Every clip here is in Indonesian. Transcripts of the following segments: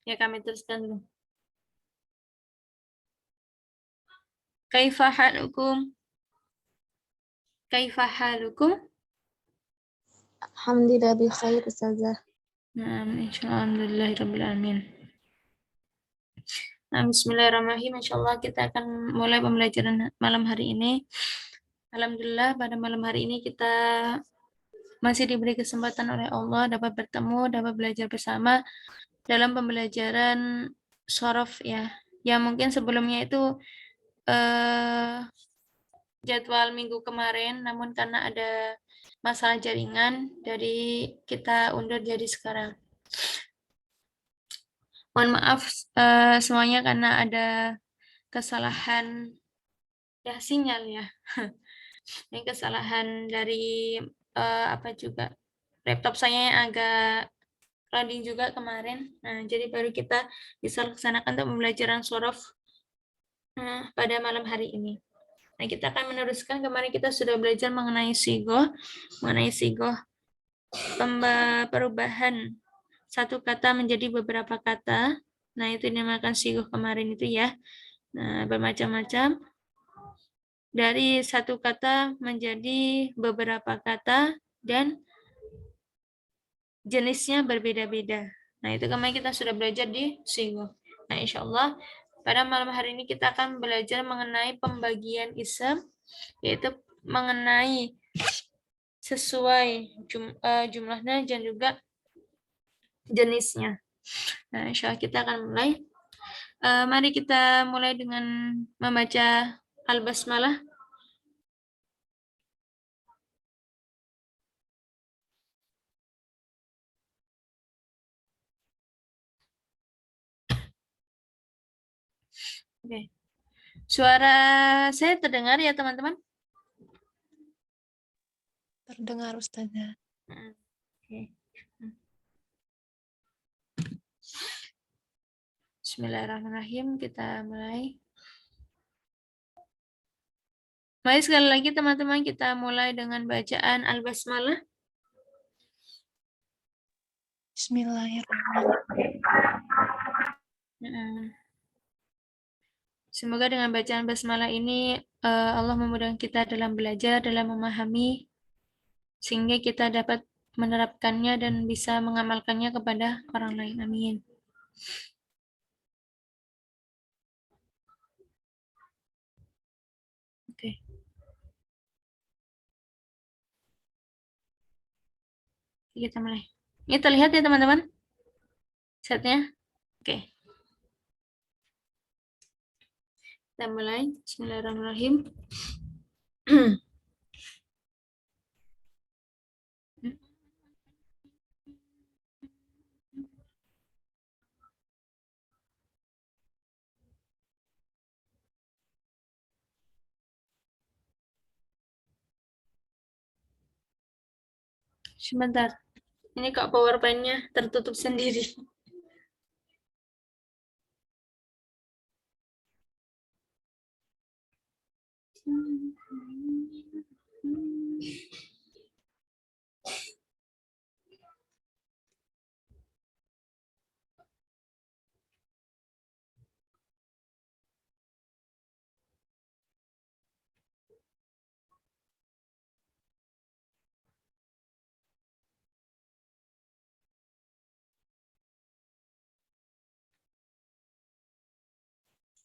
Ya, kami teruskan dulu. Kaifa halukum? Kaifa halukum? Alhamdulillah bi khair Ustazah. Nah, alhamdulillahirrahmanirrahim. Nah, bismillahirrahmanirrahim. Insyaallah kita akan mulai pembelajaran malam hari ini. Alhamdulillah pada malam hari ini kita masih diberi kesempatan oleh Allah dapat bertemu, dapat belajar bersama dalam pembelajaran shorof ya. Yang mungkin sebelumnya itu jadwal minggu kemarin, namun karena ada masalah jaringan, jadi kita undur jadi sekarang. Mohon maaf semuanya karena ada kesalahan ya sinyal ya. Ini kesalahan dari apa juga laptop saya yang agak loading juga kemarin. Nah, jadi baru kita bisa laksanakan untuk pembelajaran shorof pada malam hari ini. Nah, kita akan meneruskan. Kemarin kita sudah belajar mengenai sigoh perubahan satu kata menjadi beberapa kata. Nah, itu dinamakan sigoh kemarin itu ya. Nah, bermacam-macam. Dari satu kata menjadi beberapa kata dan jenisnya berbeda-beda. Nah, itu kemarin kita sudah belajar di sigoh. Nah, insya Allah pada malam hari ini kita akan belajar mengenai pembagian ism, yaitu mengenai sesuai jumlahnya dan juga jenisnya. Nah, insya Allah kita akan mulai. Mari kita mulai dengan membaca Al-Basmalah. Oke. Suara saya terdengar ya, teman-teman? Terdengar Ustazah. Oke. Bismillahirrahmanirrahim, kita mulai. Mari sekali lagi teman-teman kita mulai dengan bacaan Al-Basmalah. Bismillahirrahmanirrahim. Semoga dengan bacaan basmalah ini Allah memudahkan kita dalam belajar, dalam memahami, sehingga kita dapat menerapkannya dan bisa mengamalkannya kepada orang lain. Amin. Oke. Kita mulai. Ini terlihat ya teman-teman? Setnya? Oke. Kita mulai. Bismillahirrahmanirrahim. Sebentar. Ini kok PowerPoint-nya tertutup sendiri.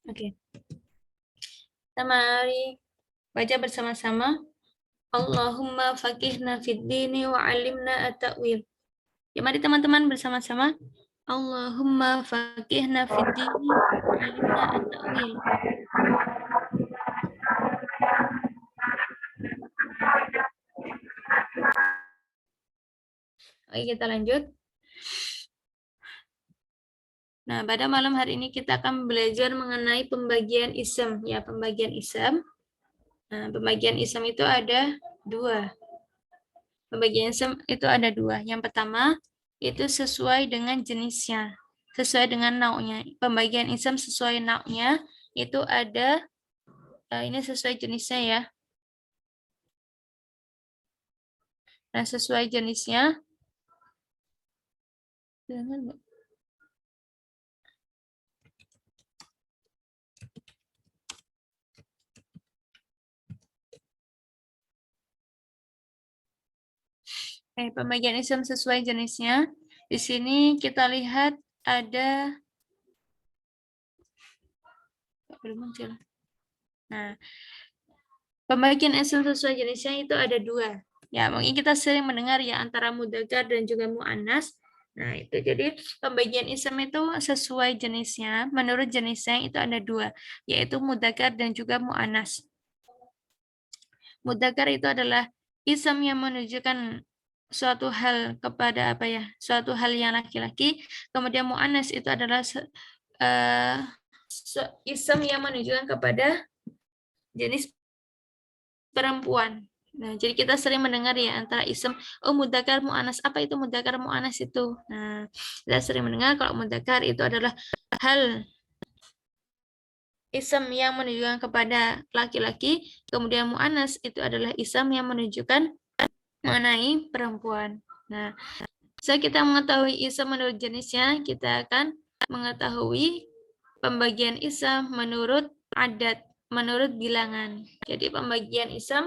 Oke. Kita mari baca bersama-sama. Allahumma faqihna fid dini wa 'allimna at-ta'wil. Ya, mari teman-teman bersama-sama. Allahumma faqihna fid dini wa 'allimna at-ta'wil. Oke, kita lanjut. Nah, pada malam hari ini kita akan belajar mengenai pembagian ism. Ya, pembagian ism. Nah, pembagian ism itu ada dua. Pembagian ism itu ada dua. Yang pertama, itu sesuai dengan jenisnya. Sesuai dengan nau'nya. Pembagian ism sesuai nau'nya itu ada, ini sesuai jenisnya ya. Nah, sesuai jenisnya. Pembagian isim sesuai jenisnya. Di sini kita lihat ada belum muncul. Nah, pembagian isim sesuai jenisnya itu ada dua. Ya, mungkin kita sering mendengar ya antara mudzakkar dan juga muannas. Nah, itu jadi pembagian isim itu sesuai jenisnya. Menurut jenisnya itu ada dua, yaitu mudzakkar dan juga muannas. Mudzakkar itu adalah isim yang menunjukkan suatu hal kepada apa ya? Suatu hal yang laki-laki. Kemudian muannas itu adalah isim yang menunjukkan kepada jenis perempuan. Nah, jadi kita sering mendengar ya antara isim, oh mudzakkar muannas, apa itu mudzakkar muannas itu? Nah, kita sering mendengar kalau mudzakkar itu adalah hal isim yang menunjukkan kepada laki-laki, kemudian muannas itu adalah isim yang menunjukkan mengenai perempuan. Nah, saat kita mengetahui isim menurut jenisnya, kita akan mengetahui pembagian isim menurut adat, menurut bilangan. Jadi pembagian isim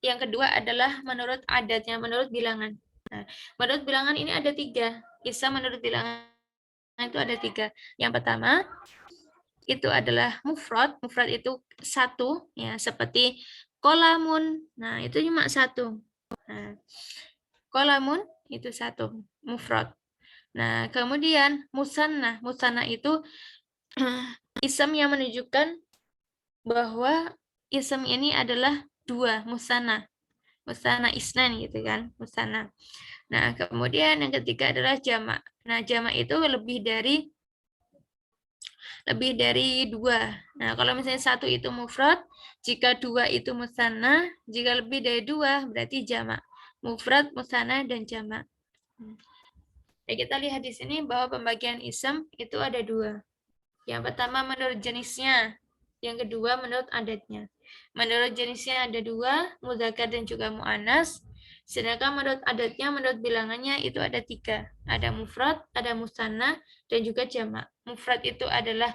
yang kedua adalah menurut adatnya, menurut bilangan. Nah, menurut bilangan ini ada tiga. Isim menurut bilangan itu ada tiga. Yang pertama, itu adalah mufrad. Mufrad itu satu, ya seperti kolamun. Nah, itu cuma satu. Nah, kolamun itu satu, mufrad. Nah, kemudian musanna. Musanna itu isim yang menunjukkan bahwa isim ini adalah dua, musanna. Musanna isnan gitu kan, musanna. Nah, kemudian yang ketiga adalah jamak. Nah, jamak itu lebih dari dua. Nah, kalau misalnya satu itu mufrad, jika dua itu musanna, jika lebih dari dua berarti jamak. Mufrad, musanna, dan jamak. Ya, kita lihat di sini bahwa pembagian isim itu ada dua. Yang pertama menurut jenisnya, yang kedua menurut adatnya. Menurut jenisnya ada dua, mudzakkar dan juga muannas. Sedangkan menurut adatnya, menurut bilangannya itu ada tiga. Ada mufrad, ada musanna, dan juga jamak. Mufrad itu adalah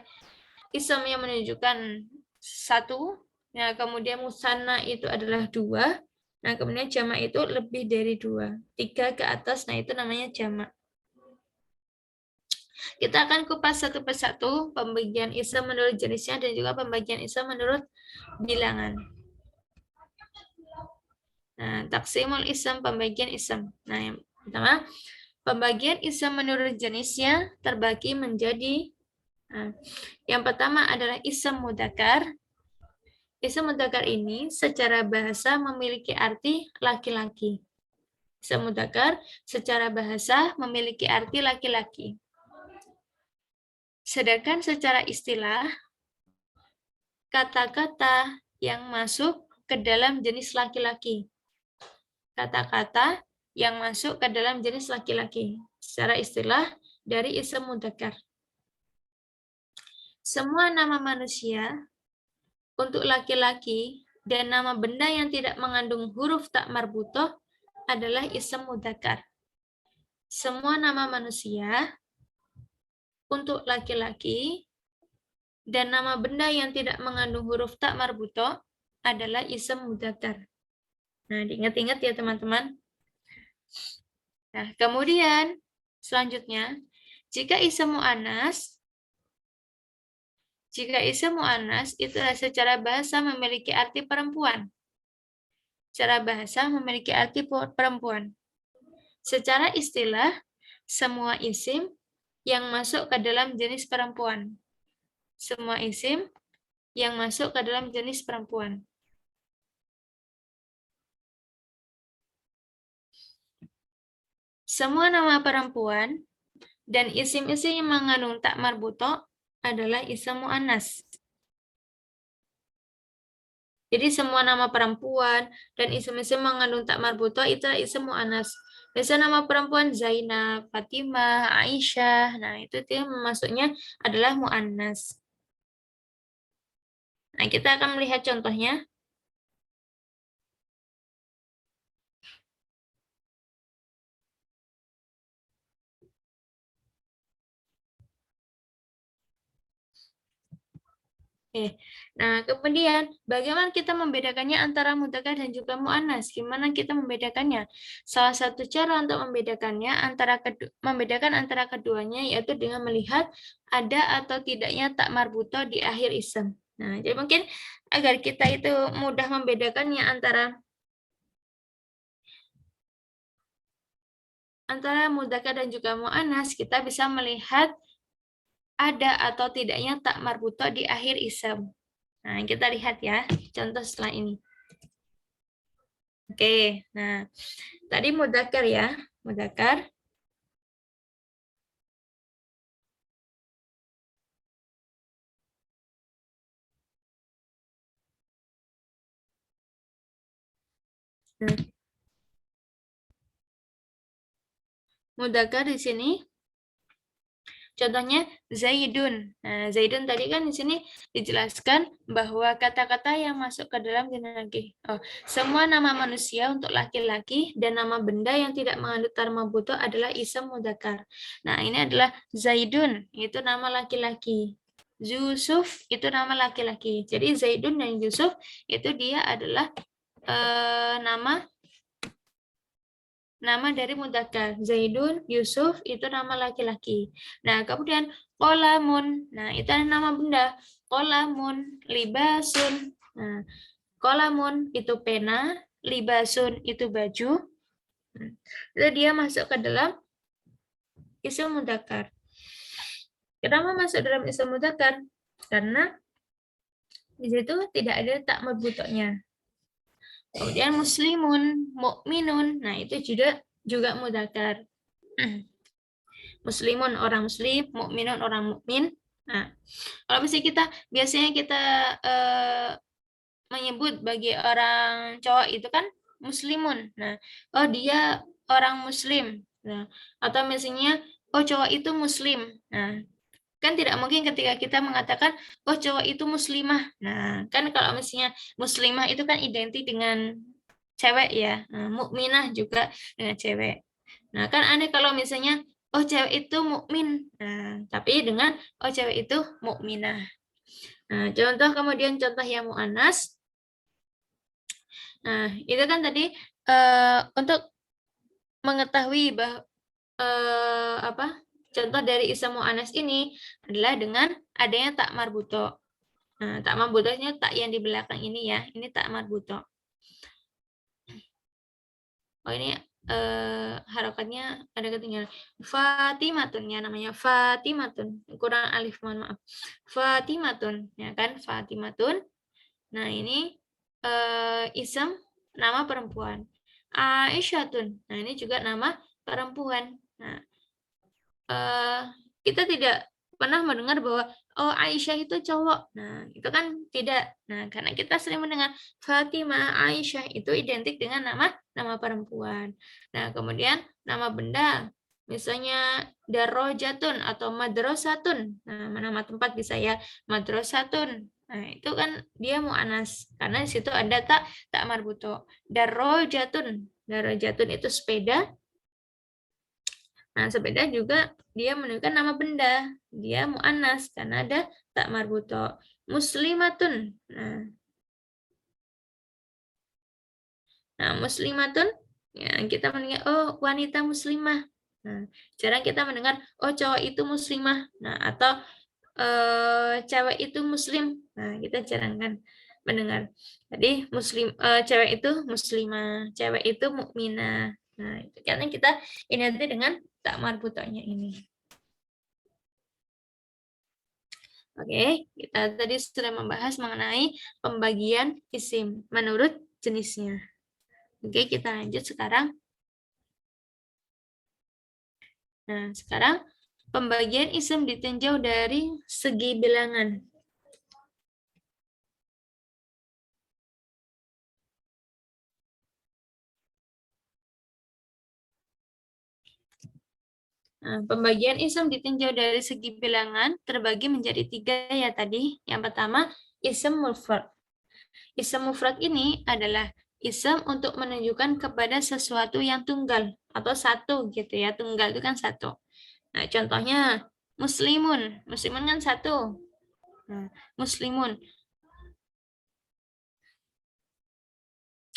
isim yang menunjukkan satu. Nah, kemudian musanna itu adalah dua. Nah, kemudian jamak itu lebih dari dua. Tiga ke atas, nah itu namanya jamak. Kita akan kupas satu persatu pembagian isim menurut jenisnya dan juga pembagian isim menurut bilangan. Nah, taksimul isim, pembagian isim. Nah, yang pertama, pembagian isim menurut jenisnya terbagi menjadi yang pertama adalah isim mudzakkar. Isim mudzakkar ini secara bahasa memiliki arti laki-laki. Isim mudzakkar secara bahasa memiliki arti laki-laki. Sedangkan secara istilah, kata-kata yang masuk ke dalam jenis laki-laki. Kata-kata yang masuk ke dalam jenis laki-laki. Secara istilah dari isim mudzakkar. Semua nama manusia untuk laki-laki dan nama benda yang tidak mengandung huruf tak marbutoh adalah isim mudzakkar. Semua nama manusia untuk laki-laki dan nama benda yang tidak mengandung huruf tak marbutoh adalah isim mudzakkar. Nah, diingat-ingat ya teman-teman. Nah, kemudian selanjutnya, jika isim mu'annas itu secara bahasa memiliki arti perempuan. Secara bahasa memiliki arti perempuan. Secara istilah, semua isim yang masuk ke dalam jenis perempuan. Semua isim yang masuk ke dalam jenis perempuan. Semua nama perempuan dan isim-isim yang mengandung tak marbuto adalah isim mu'annas. Jadi semua nama perempuan dan isim-isim mengandung tak marbuto itu adalah isim mu'annas. Biasanya nama perempuan Zainab, Fatimah, Aisyah. Nah, itu dia masuknya adalah mu'annas. Nah, kita akan melihat contohnya. Oke. Nah, kemudian bagaimana kita membedakannya antara mudzakkar dan juga muannas? Gimana kita membedakannya? Salah satu cara untuk membedakannya membedakan antara keduanya yaitu dengan melihat ada atau tidaknya tak marbuto di akhir ism. Nah, jadi mungkin agar kita itu mudah membedakannya antara mudzakkar dan juga muannas, kita bisa melihat ada atau tidaknya tak marbuto di akhir ism. Nah, kita lihat ya, contoh setelah ini. Oke, nah, tadi mudzakkar ya, mudzakkar. Nah, mudzakkar di sini contohnya Zaidun. Nah, Zaidun tadi kan di sini dijelaskan bahwa kata-kata yang masuk ke dalam generasi. Semua nama manusia untuk laki-laki dan nama benda yang tidak mengandung tar marbuto adalah ism mudzakkar. Nah, ini adalah Zaidun, itu nama laki-laki. Yusuf itu nama laki-laki. Jadi Zaidun dan Yusuf itu dia adalah nama dari mudzakkar. Zaidun, Yusuf itu nama laki-laki. Nah, kemudian qolamun. Nah, itu nama benda. Qolamun, libasun. Nah, qolamun itu pena, libasun itu baju. Itu dia masuk ke dalam isim mudzakkar. Kenapa masuk dalam isim mudzakkar? Karena di situ tidak ada tak marbutoknya. Kemudian muslimun, mukminun. Nah, itu juga mudzakkar. Muslimun orang muslim, mukminun orang mukmin. Nah, kalau misalnya biasanya kita menyebut bagi orang cowok itu kan muslimun. Nah, oh dia orang muslim. Nah, atau misalnya oh cowok itu muslim. Nah, kan tidak mungkin ketika kita mengatakan oh cowok itu muslimah. Nah, kan kalau misalnya muslimah itu kan identik dengan cewek ya. Nah, mukminah juga dengan cewek. Nah, kan aneh kalau misalnya oh cewek itu mukmin. Nah, tapi dengan oh cewek itu mukminah. Nah, kemudian contoh yang muannas. Nah, itu kan tadi untuk mengetahui contoh dari isim muannas ini adalah dengan adanya tak marbuto. Nah, tak marbutonya tak yang di belakang ini ya. Ini tak marbuto. Oh, ini harokatnya ada ketinggalan. Fatimatun ya namanya Fatimatun. Kurang alif, mohon maaf. Fatimatun ya kan Fatimatun. Nah, ini isem nama perempuan. Aisyatun. Nah, ini juga nama perempuan. Nah, kita tidak pernah mendengar bahwa oh Aisyah itu cowok. Nah, itu kan tidak. Nah, karena kita sering mendengar Fatimah, Aisyah itu identik dengan nama perempuan. Nah, kemudian nama benda misalnya darojatun atau madrasatun. Nah, nama tempat bisa ya madrasatun. Nah, itu kan dia muannas karena di situ ada tak marbuto. Darojatun. Darojatun itu sepeda. Nah, sepeda juga dia menunjukkan nama benda. Dia mu'annas karena ada tak marbuto. Muslimatun. Nah, muslimatun ya kita mendengar oh wanita muslimah. Nah, jarang kita mendengar oh cowok itu muslimah. Nah, atau cewek itu muslim. Nah, kita jarang kan mendengar. Tadi cewek itu muslimah, cewek itu mukminah. Nah, itu karena kita identik dengan tak marbutonya ini. Oke, kita tadi sudah membahas mengenai pembagian isim menurut jenisnya. Oke, kita lanjut sekarang. Nah, sekarang pembagian isim ditinjau dari segi bilangan. Nah, pembagian isim ditinjau dari segi bilangan terbagi menjadi 3 ya tadi. Yang pertama, isim mufrad. Isim mufrad ini adalah isim untuk menunjukkan kepada sesuatu yang tunggal atau satu gitu ya. Tunggal itu kan satu. Nah, contohnya muslimun. Muslimun kan satu. Nah, muslimun.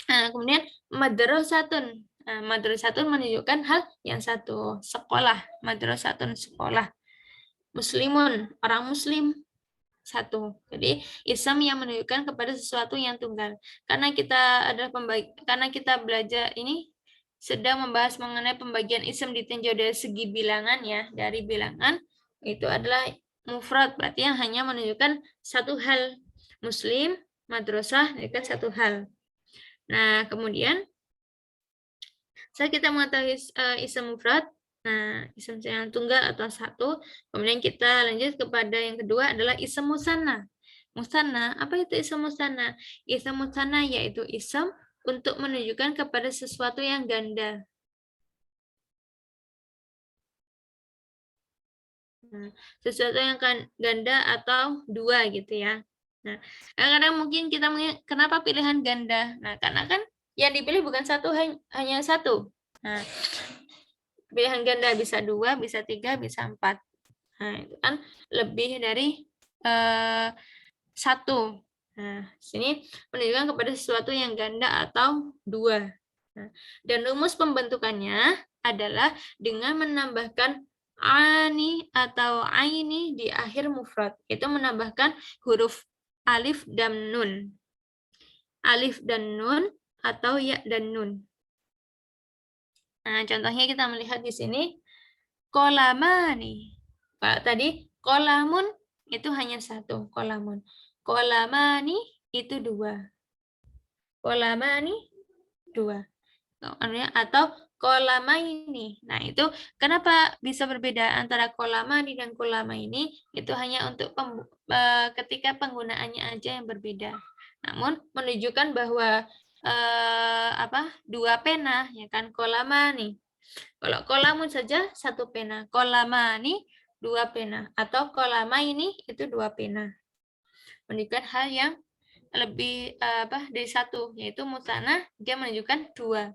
Nah, kemudian madrasatun. Nah, madrasatun menunjukkan hal yang satu, sekolah. Madrasatun, sekolah. Muslimun, orang muslim, satu. Jadi ism yang menunjukkan kepada sesuatu yang tunggal. Karena kita adalah karena kita belajar ini sedang membahas mengenai pembagian ism ditinjau dari segi bilangan ya, dari bilangan itu adalah mufrad, berarti yang hanya menunjukkan satu hal. Muslim, madrasah menunjukkan satu hal. Nah, kemudian saat kita mengetahui ism mufrad, nah ism yang tunggal atau satu, kemudian kita lanjut kepada yang kedua adalah ism musanna. Musanna, apa itu ism musanna? Ism musanna yaitu ism untuk menunjukkan kepada sesuatu yang ganda. Nah, sesuatu yang ganda atau dua gitu ya. Nah, kadang-kadang mungkin kita kenapa pilihan ganda? Nah, karena kan yang dipilih bukan satu, hanya satu. Nah, pilihan ganda bisa 2, bisa 3, bisa 4. Nah, itu kan lebih dari satu. Nah, sini menunjukkan kepada sesuatu yang ganda atau 2. Nah, dan rumus pembentukannya adalah dengan menambahkan ani atau aini di akhir mufrad. Itu menambahkan huruf alif dan nun. Alif dan nun atau ya dan nun. Nah, contohnya kita melihat di sini kolamani. Kalau tadi kolamun itu hanya satu, kolamun. Kolamani itu 2. Kolamani 2. Atau kolamaini. Nah, itu kenapa bisa berbeda antara kolamani dan kolamaini? Itu hanya untuk ketika penggunaannya aja yang berbeda. Namun menunjukkan bahwa dua pena, ya kan, kolamani. Kalau kolamun saja satu pena, kolamani 2 pena, atau kolamaini itu 2 pena. Menunjukkan hal yang lebih dari satu, yaitu musanna dia menunjukkan 2.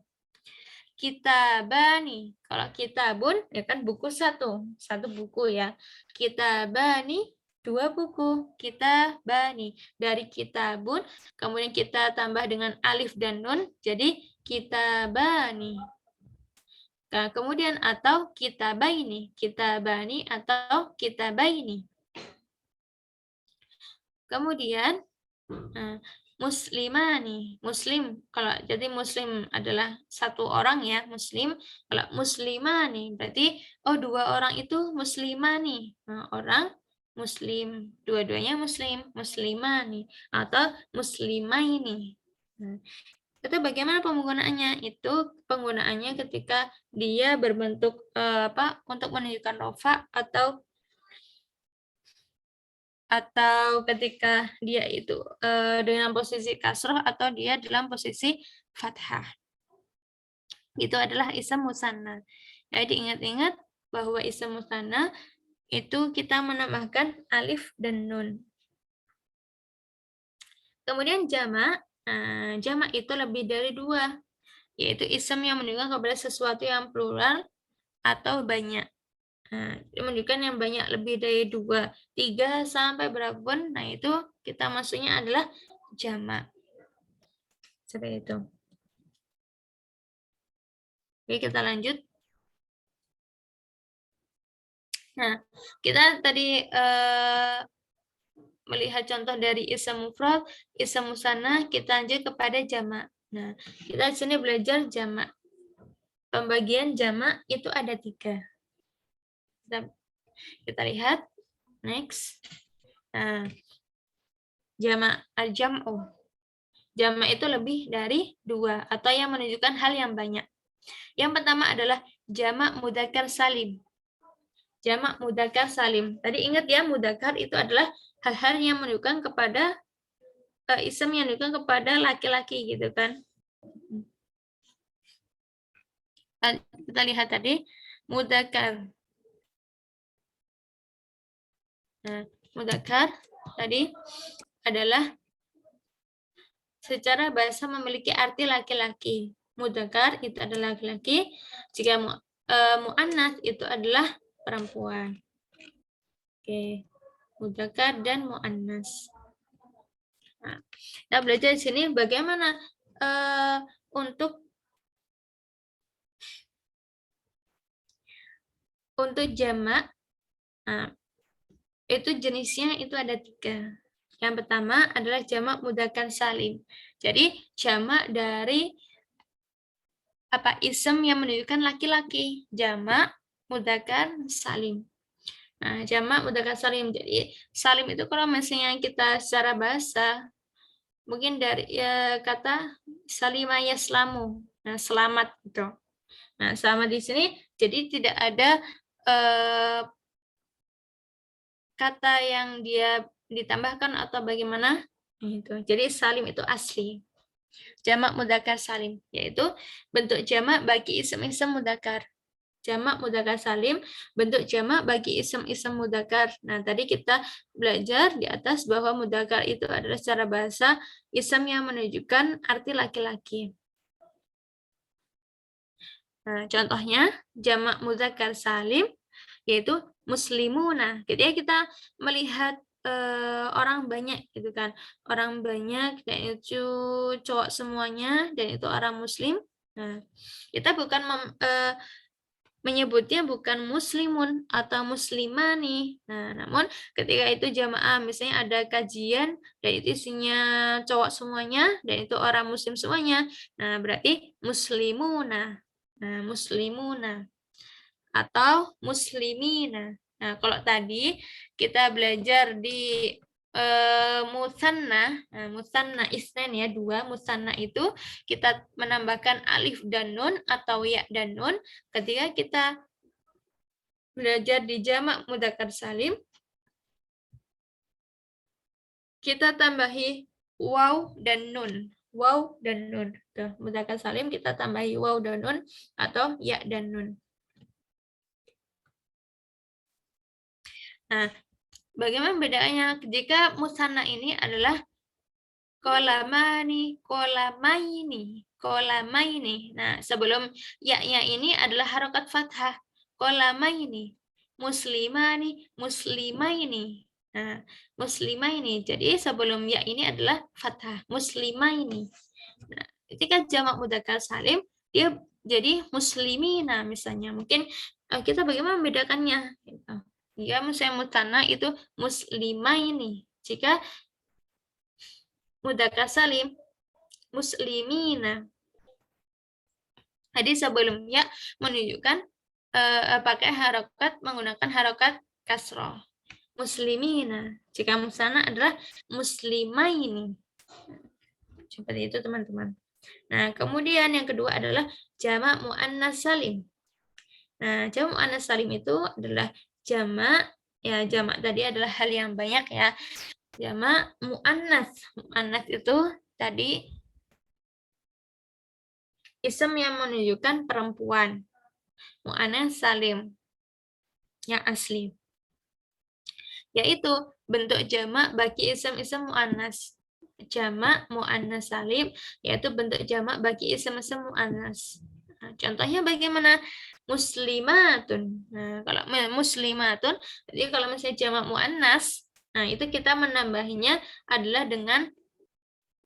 Kitabani, kalau kitabun ya kan buku satu buku ya. Kitabani 2 buku, kitabani. Dari kitabun kemudian kita tambah dengan alif dan nun jadi kitabani. Nah, kemudian atau kitabaini, kitabani atau kitabaini. Kemudian muslimani, muslim. Kalau jadi muslim adalah satu orang ya, muslim. Kalau muslimani berarti 2 orang itu muslimani. Nah, orang muslim, dua-duanya muslim, muslimani atau muslimaini. Nah, itu bagaimana penggunaannya? Itu penggunaannya ketika dia berbentuk untuk menunjukkan rofa atau ketika dia itu dengan posisi kasroh atau dia dalam posisi fathah. Itu adalah ism musanna. Jadi ingat-ingat bahwa ism musanna itu kita menambahkan alif dan nun. Kemudian jamak, jamak itu lebih dari 2, yaitu ism yang menunjukkan kepada sesuatu yang plural atau banyak. Nah, menunjukkan yang banyak lebih dari 2, 3 sampai berapapun. Nah, itu kita maksudnya adalah jamak. Seperti itu. Oke, kita lanjut. Nah, kita tadi melihat contoh dari ism mufrad, ism musanna, kita lanjut kepada jamak. Nah, kita di sini belajar jamak. Pembagian jamak itu ada 3. Kita lihat. Next. Nah, jamak al-jam'u. Jamak itu lebih dari 2 atau yang menunjukkan hal yang banyak. Yang pertama adalah jamak mudzakkar salim. Jamak mudzakkar salim. Tadi ingat ya, mudzakkar itu adalah hal-hal yang menunjukkan kepada ism yang menunjukkan kepada laki-laki gitu kan. Kita lihat tadi mudzakkar. Nah, mudzakkar tadi adalah secara bahasa memiliki arti laki-laki. Mudzakkar itu adalah laki-laki, jika muannats itu adalah perempuan. Oke. mudzakkar dan muannas. Nah, kita belajar di sini bagaimana untuk jamak. Nah, itu jenisnya itu ada 3. Yang pertama adalah jamak mudzakkar salim. Jadi jamak dari isim yang menunjukkan laki-laki. Jamak mudzakkar salim. Nah, jamak mudzakkar salim. Jadi salim itu kalau misalnya kita secara bahasa mungkin dari kata salima yaslamu. Nah, selamat gitu. Nah, selamat di sini jadi tidak ada kata yang dia ditambahkan atau bagaimana itu. Jadi salim itu asli. Jamak mudzakkar salim yaitu bentuk jamak bagi isim-isim mudzakkar. Jamak mudzakkar salim bentuk jamak bagi isim-isim mudzakkar. Nah, tadi kita belajar di atas bahwa mudzakkar itu adalah secara bahasa isim yang menunjukkan arti laki-laki. Nah, contohnya jamak mudzakkar salim yaitu muslimuna. Ketika kita melihat orang banyak gitu kan, orang banyak dan itu cowok semuanya dan itu orang muslim. Nah, kita bukan menyebutnya bukan muslimun atau muslimani. Nah, namun ketika itu jamaah, misalnya ada kajian dan itu isinya cowok semuanya dan itu orang muslim semuanya. Nah, berarti muslimuna. Nah, muslimuna atau muslimina. Nah, kalau tadi kita belajar di musanna, musanna isnan ya, 2. Musanna itu kita menambahkan alif dan nun atau ya dan nun. Ketika kita belajar di jamak mudzakkar salim, kita tambahi waw dan nun. Waw dan nun. Tuh, mudzakkar salim kita tambahi waw dan nun atau ya dan nun. Nah, bagaimana bedanya jika musanna ini adalah kolamani, kolamaini, kolamaini. Nah, sebelum ya-nya ini adalah harokat fathah. Kolamaini, muslimani, muslimaini. Nah, muslimaini. Jadi sebelum ya ini adalah fathah. Muslimaini. Nah, ketika jamak mudzakkar salim, dia jadi muslimina misalnya. Mungkin kita bagaimana membedakannya? Gitu. Ya, misalnya mutanna itu muslimaini. Jika mudzakkar salim muslimina. Jadi sebelumnya menunjukkan pakai harokat menggunakan harokat kasroh. Muslimina. Jika musanna adalah muslimaini. Seperti itu teman-teman. Nah, kemudian yang kedua adalah jamak muannas salim. Nah, jamak muannas salim itu adalah jamak, ya jamak tadi adalah hal yang banyak ya. Jamak muannas. Muannas itu tadi isim yang menunjukkan perempuan. Muannas salim yang asli. Yaitu bentuk jamak bagi isim-isim muannas. Jamak muannas salim yaitu bentuk jamak bagi isim-isim muannas. Nah, contohnya bagaimana? Muslimatun. Nah, kalau muslimatun, jadi kalau misalnya jamak muannas, nah itu kita menambahinya adalah dengan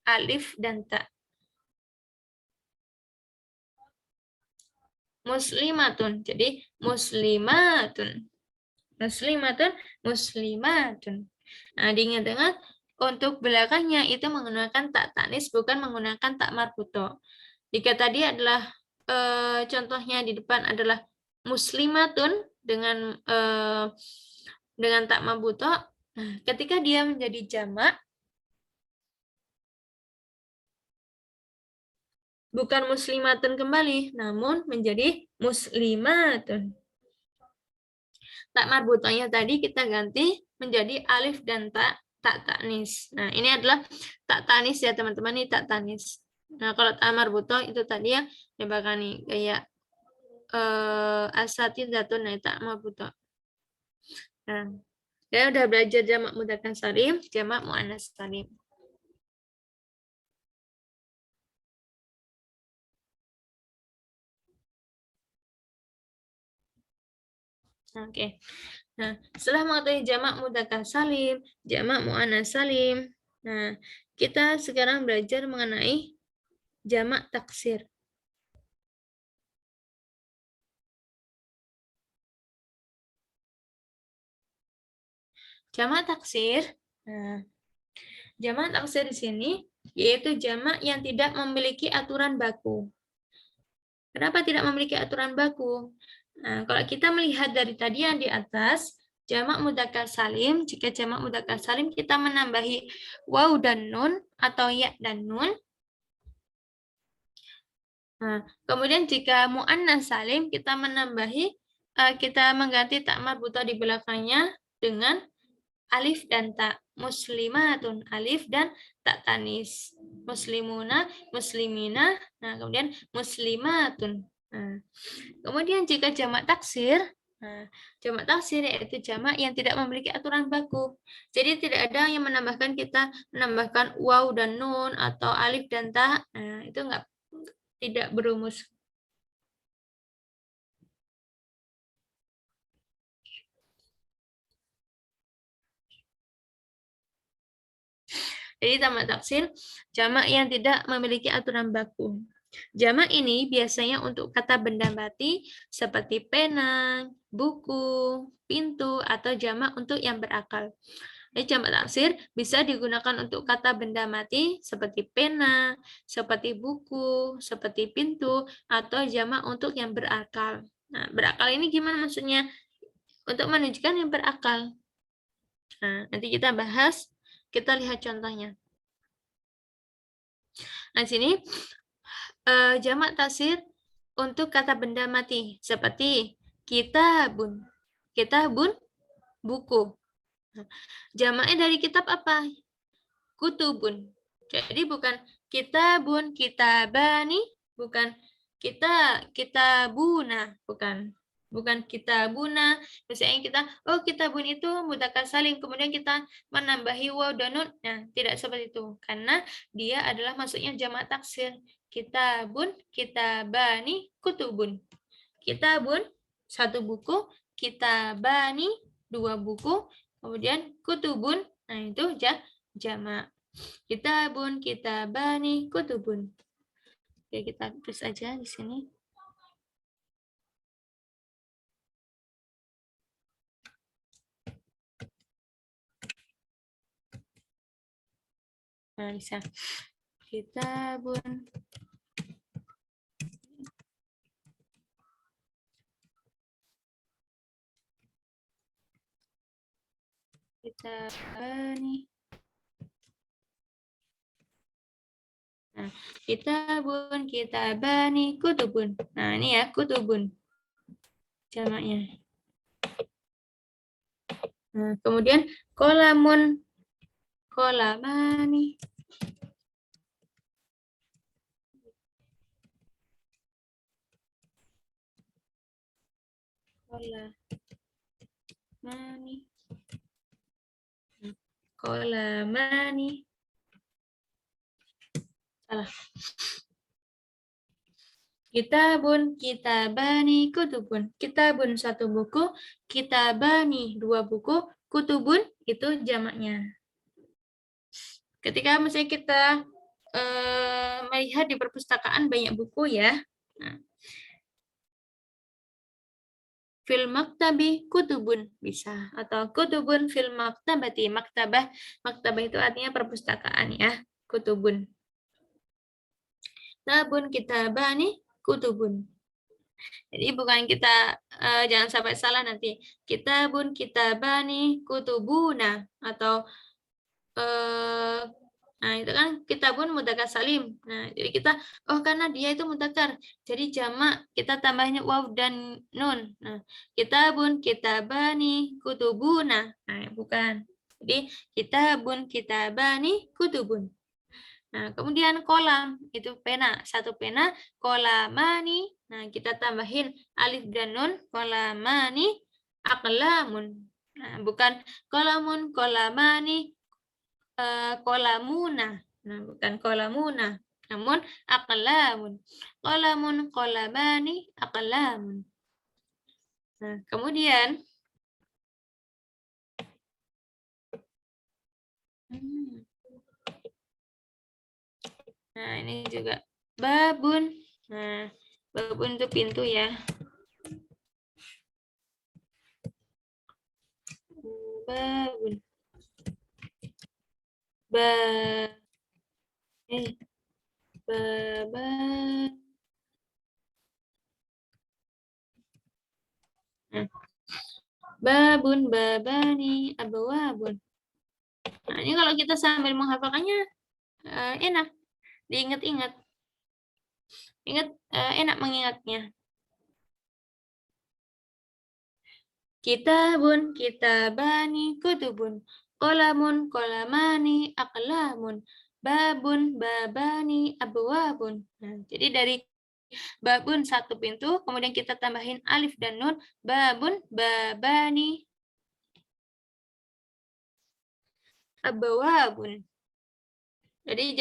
alif dan ta. Muslimatun. Jadi muslimatun. Muslimatun, muslimatun. Nah, diingat-ingat untuk belakangnya itu menggunakan tak tanis bukan menggunakan tak marbuto. Jika tadi adalah contohnya di depan adalah muslimatun dengan tak marbuto, nah, ketika dia menjadi jamak bukan muslimatun kembali, namun menjadi muslimatun. Tak marbutonya tadi kita ganti menjadi alif dan tak tanis. Nah, ini adalah tak tanis ya teman-teman, ini tak tanis. Nah, kalau tak marbuto itu tadi ya bakal nih kayak asatidzatun nah tak marbuto. Nah, saya udah belajar jamak mudzakkar salim, jamak muannas salim. Oke. Nah, setelah mengetahui jamak mudzakkar salim, jamak muannats salim, nah, kita sekarang belajar mengenai jamak taksir. Jamak taksir, nah, jamak taksir di sini yaitu jamak yang tidak memiliki aturan baku. Kenapa tidak memiliki aturan baku? Nah, kalau kita melihat dari tadi yang di atas, jamak mudzakkar salim, jika jamak mudzakkar salim kita menambahi waw dan nun atau ya dan nun. Nah, kemudian jika muannats salim kita menambahi kita mengganti tak marbutah di belakangnya dengan alif dan ta. Muslimatun alif dan tak tanis. Muslimuna, muslimina, nah kemudian muslimatun. Nah, kemudian jika jamak taksir, nah, jamak taksir yaitu jamak yang tidak memiliki aturan baku. Jadi tidak ada yang kita menambahkan waw dan nun atau alif dan ta. Nah, itu tidak berumus. Jadi jamak taksir, jamak yang tidak memiliki aturan baku. Jamak ini biasanya untuk kata benda mati seperti pena, buku, pintu, atau jamak untuk yang berakal. Jadi jamak taksir bisa digunakan untuk kata benda mati seperti pena, seperti buku, seperti pintu, atau jamak untuk yang berakal. Nah, berakal ini gimana maksudnya? Untuk menunjukkan yang berakal. Nah, nanti kita bahas, kita lihat contohnya. Nah, sini jamak taksir untuk kata benda mati seperti kitabun. Kitabun buku. Jamaknya dari kitab apa? Kutubun. Jadi bukan kitabun, kitabani, bukan kitabuna, bukan kitabuna. Misalnya kitabun itu mudzakkar salim, kemudian kita menambahi waw dan nun. Nah, tidak seperti itu karena dia adalah maksudnya jamak taksir. Kitabun, kitabani, kutubun. Kitabun satu buku, kitabani dua buku, kemudian kutubun, nah itu jamak. Kitabun, kitabani, kutubun. Oke, kita tulis aja di sini. Nah, bisa. Kitabun. Kitabani. Nah, kitabun, kitabani, kutubun. Nah, ini ya, kutubun. Jamaknya. Nah, kemudian kolamun, kolamani. Kolamani. Kolamani. Salah. Kitabun, kitabani, kutubun. Kitabun satu buku, kitabani dua buku, kutubun itu jamaknya. Ketika misalnya kita melihat di perpustakaan banyak buku ya. Nah, fil maktabi kutubun bisa, atau kutubun fil maktabati. Maktabah itu artinya perpustakaan ya, kutubun. Kitabun, kitabani, kutubun. Jadi bukan kita jangan sampai salah nanti. Kitabun, kitabani, kutubuna, atau nah itu kan kitabun mudzakkar salim. Nah, jadi kita karena dia itu mudzakkar, jadi jamak kita tambahnya waw dan nun. Nah, kitabun, kitabani, kutubuna. Nah, bukan. Jadi kitabun, kitabani, kutubun. Nah, kemudian kolam itu pena, satu pena, kolamani. Nah, kita tambahin alif dan nun, kolamani, aqlamun. Nah, bukan kolamun, kolamani, kolamuna. Nah, bukan kolamuna, namun aqlamun. Kolamun, kolamani, aqlamun. Nah, kemudian nah ini juga babun. Nah, babun itu pintu ya. Babun. Ba ba nah, babun, babani, abawabun. Nah, ini kalau kita sambil menghafalkannya enak, diingat-ingat. Enak mengingatnya. Kitabun, kitabani, kutubun. Qolamun, qolamani, aqlamun. Babun, babani, abwabun. Nah, jadi dari babun satu pintu, kemudian kita tambahin alif dan nun. Babun, babani, abwabun. Jadi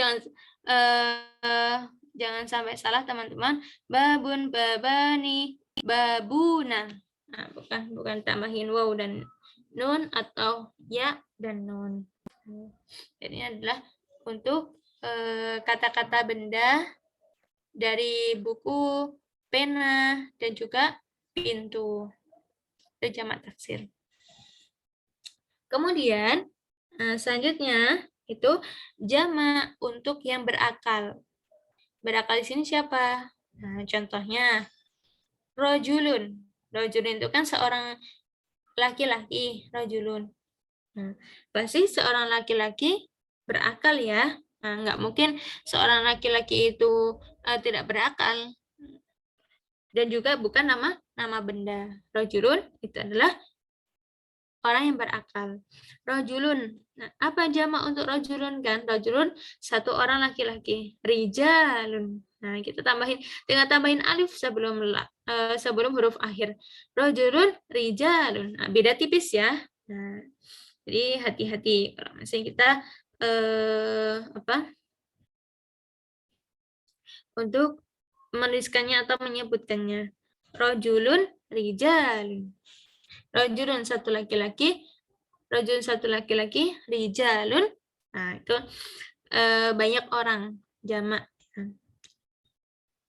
jangan sampai salah teman-teman. Babun, babani, babuna. Nah, bukan tambahin waw dan nun atau ya dan nun. Jadi ini adalah untuk kata-kata benda dari buku, pena, dan juga pintu. Itu jamak taksir. Kemudian selanjutnya itu jamak untuk yang berakal. Berakal di sini siapa? Nah, contohnya rojulun. Rojulun itu kan seorang laki-laki, rojulun. Nah, pasti seorang laki-laki berakal ya. Nah, nggak mungkin seorang laki-laki itu tidak berakal. Dan juga bukan nama benda. Rojulun itu adalah orang yang berakal. Rojulun. Nah, apa jamak untuk rojulun kan? Rojulun satu orang laki-laki. Rijalun. Nah, kita tinggal tambahin alif sebelum huruf akhir. Rojulun, rijalun. Nah, beda tipis ya. Nah, jadi hati-hati kalau misalnya kita untuk menuliskannya atau menyebutkannya. Rojulun, rijalun. Rojulun satu laki-laki, rijalun. Nah, itu banyak orang, jamak.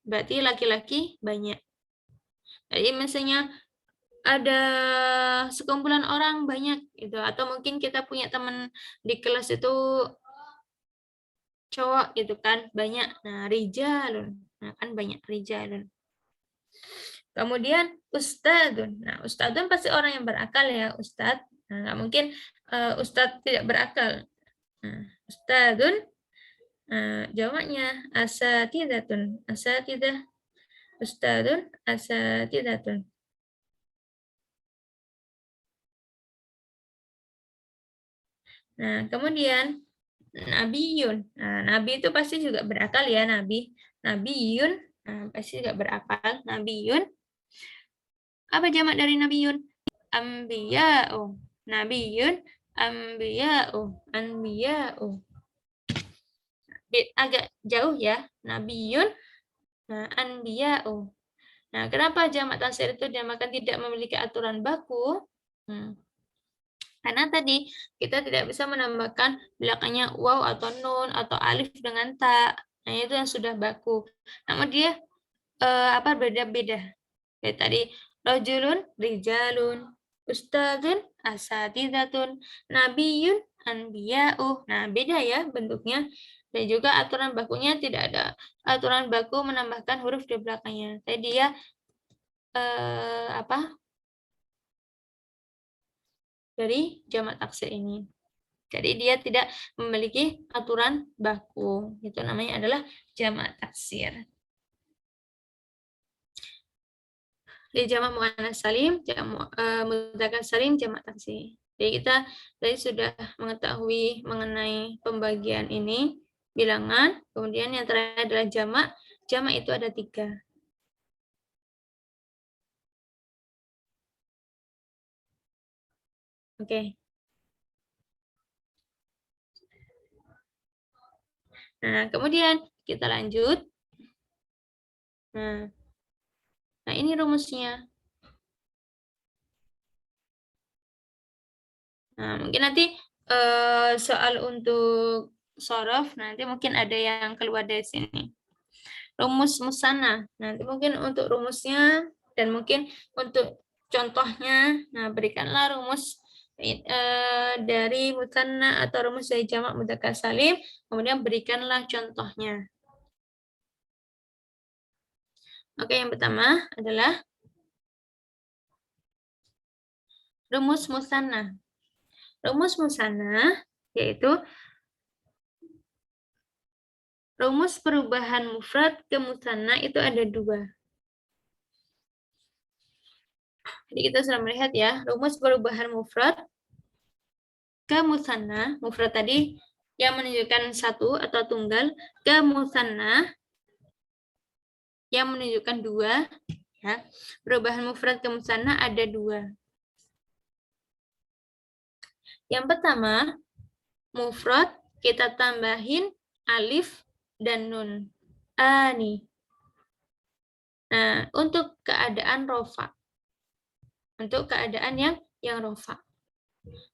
Berarti laki-laki banyak. Jadi misalnya ada sekumpulan orang banyak gitu, atau mungkin kita punya teman di kelas itu cowok gitu kan, banyak. Nah, rijalun. Nah, kan banyak rijalun. Kemudian ustadun. Nah, ustadun pasti orang yang berakal ya, ustad. Nah, nggak mungkin ustad tidak berakal. Nah, ustadun jamaknya asatidatun. Asatidah. Ustadun asatidatun. Nah, kemudian nabiyun. Nah, nabi itu pasti juga berakal ya, nabi. Nabiyun pasti juga berakal. Nabiyun. Apa jamak dari nabiyun? Ambiya'u. Nabiyun, ambiya'u. Anbiya'u. Agak jauh ya. Nabiyun, anbiya'u. Nah, kenapa jamak taksir itu dinamakan tidak memiliki aturan baku? Karena tadi kita tidak bisa menambahkan belakangnya waw atau nun atau alif dengan ta. Nah, itu yang sudah baku. Namun dia berbeda-beda. Kayak tadi rajulun, rijalun, ustadzun, asatidatun, nabiyun, anbiya'u. Nah, beda ya bentuknya. Dan juga aturan bakunya tidak ada aturan baku menambahkan huruf di belakangnya. Tadi dia dari jamak taksir ini. Jadi dia tidak memiliki aturan baku. Itu namanya adalah jamak taksir. Di jamak muannats salim, jamak mudzakkar salim, jamak taksir. Jadi kita tadi sudah mengetahui mengenai pembagian ini, bilangan, kemudian yang terakhir adalah jamak. Jamak itu ada 3. Oke. Nah, kemudian kita lanjut. Nah ini rumusnya. Nah, mungkin nanti soal untuk sorof nanti mungkin ada yang keluar dari sini. Rumus musanna. Nanti mungkin untuk rumusnya dan mungkin untuk contohnya, nah berikanlah rumus dari musanna atau rumus dari jamak mudzakkar salim, kemudian berikanlah contohnya. Oke, yang pertama adalah rumus musanna. Rumus musanna yaitu rumus perubahan mufrad ke musanna itu ada dua. Jadi kita sudah melihat ya, rumus perubahan mufrad ke musanna. Mufrad tadi yang menunjukkan satu atau tunggal, ke musanna yang menunjukkan dua. Ya. Perubahan mufrad ke musanna ada dua. Yang pertama, mufrad kita tambahin alif dan nun. Ani. Nah, untuk keadaan rofa. Untuk keadaan yang rofa.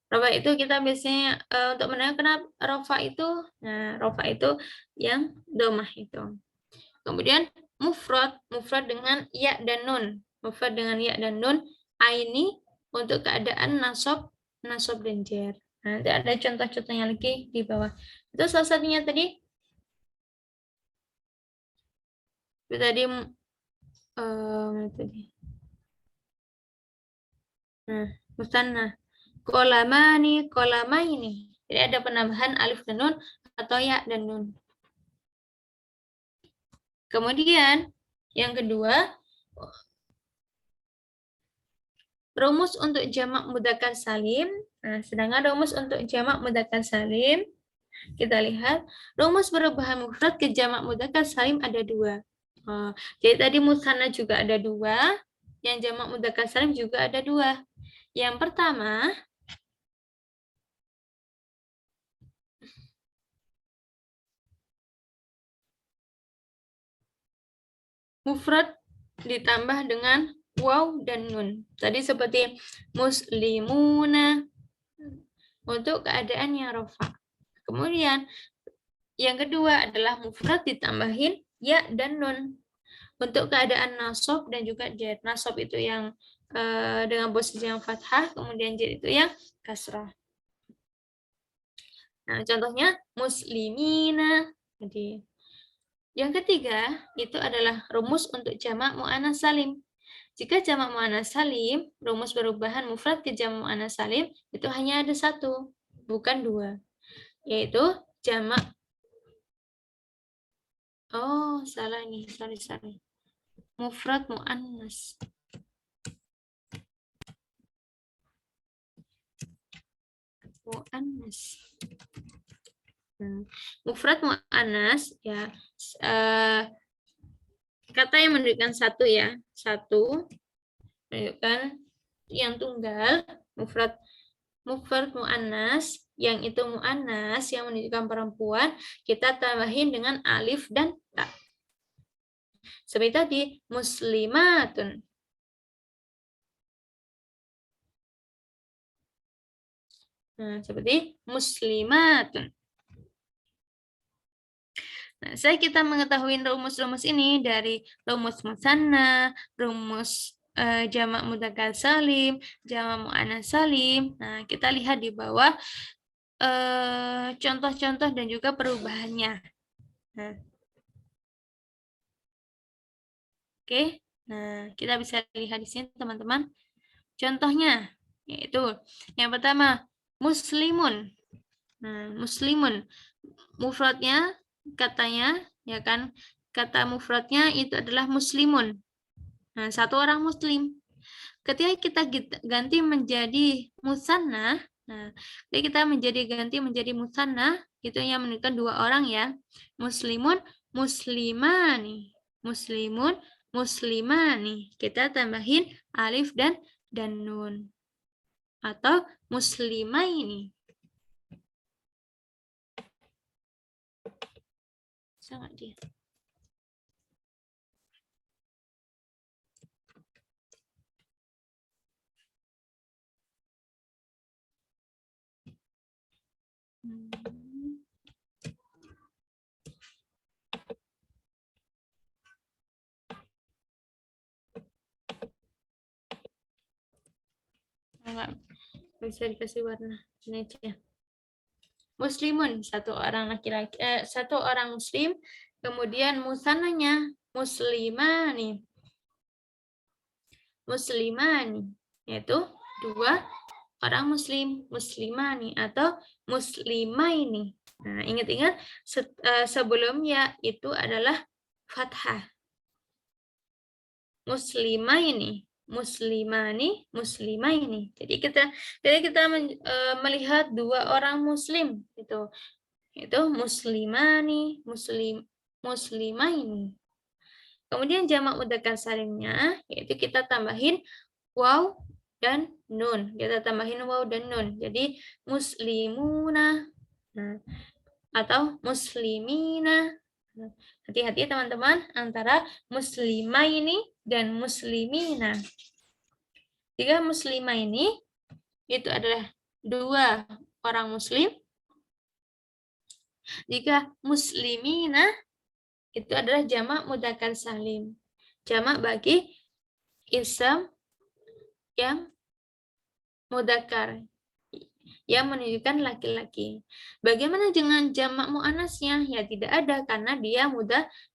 Rofa itu kita biasanya untuk menanyakan kenapa rofa itu, nah rofa itu yang domah itu. Kemudian mufrad dengan ya dan nun. Mufrad dengan ya dan nun. Aini untuk keadaan nasab dan jar. Nanti ada contoh-contohnya lagi di bawah. Itu salah satunya tadi. Itu tadi musanna. Kolamani, kolamaini. Jadi ada penambahan alif dan nun atau ya dan nun. Kemudian yang kedua, rumus untuk jamak mudzakkar salim. Nah, sedangkan rumus untuk jamak mudzakkar salim, kita lihat rumus perubahan mufrad ke jamak mudzakkar salim ada dua. Jadi tadi musanna juga ada dua, yang jamak mudzakkar salim juga ada dua. Yang pertama, mufrad ditambah dengan waw dan nun. Tadi seperti muslimuna untuk keadaan yang rofa. Kemudian yang kedua adalah mufrad ditambahin ya dan nun untuk keadaan nasab dan juga jar. Nasab itu yang dengan posisi yang fathah, kemudian jar itu yang kasrah. Nah, contohnya muslimina. Jadi yang ketiga itu adalah rumus untuk jamak muannats salim. Jika jamak muannats salim, rumus perubahan mufrad ke jamak muannats salim itu hanya ada satu, bukan dua, yaitu jamak. Oh, salah nih, sorry. Mufrad muannats. Mufrad muannats ya, kata yang menunjukkan satu ya, satu menunjukkan yang tunggal. Mufrad muannats yang itu muannats yang menunjukkan perempuan, kita tambahin dengan alif dan ta. Seperti tadi muslimatun. Nah, seperti muslimatun. Nah, kita mengetahui rumus-rumus ini dari rumus musanna, rumus jamak mudzakkar salim, jamak muannats salim. Nah, kita lihat di bawah contoh-contoh dan juga perubahannya. Nah. Oke. Nah, kita bisa lihat di sini teman-teman. Contohnya yaitu yang pertama muslimun. Nah, muslimun mufradnya katanya ya kan, kata mufradnya itu adalah muslimun. Nah, satu orang muslim. Ketika kita ganti menjadi musanna, nah, ketika kita ganti menjadi musanna, itu yang menunjukkan dua orang ya. Muslimun, muslimani. Muslimun, muslimani. Kita tambahin alif dan nun. Atau muslimaini. Sangat dia. Enggak bisa dikasih warna ini aja. Muslimun, satu orang laki-laki, satu orang muslim. Kemudian musananya muslimani. Muslimani, yaitu dua orang muslim, muslimani atau muslimaini. Nah, ingat-ingat sebelumnya itu adalah fathah. Muslimaini, muslimani, muslimaini. Jadi kita melihat dua orang muslim itu muslimani, muslimaini. Kemudian jamak mudzakkar salimnya yaitu kita tambahin waw dan nun. Kita tambahin waw dan nun. Jadi muslimuna atau muslimina. Hati-hati teman-teman antara muslimaini dan muslimina. Jika muslimaini itu adalah dua orang muslim. Jika muslimina itu adalah jamak mudzakkar salim. Jamak bagi ism yang mudzakkar yang menunjukkan laki-laki. Bagaimana dengan jamak muannasnya? Ya tidak ada karena dia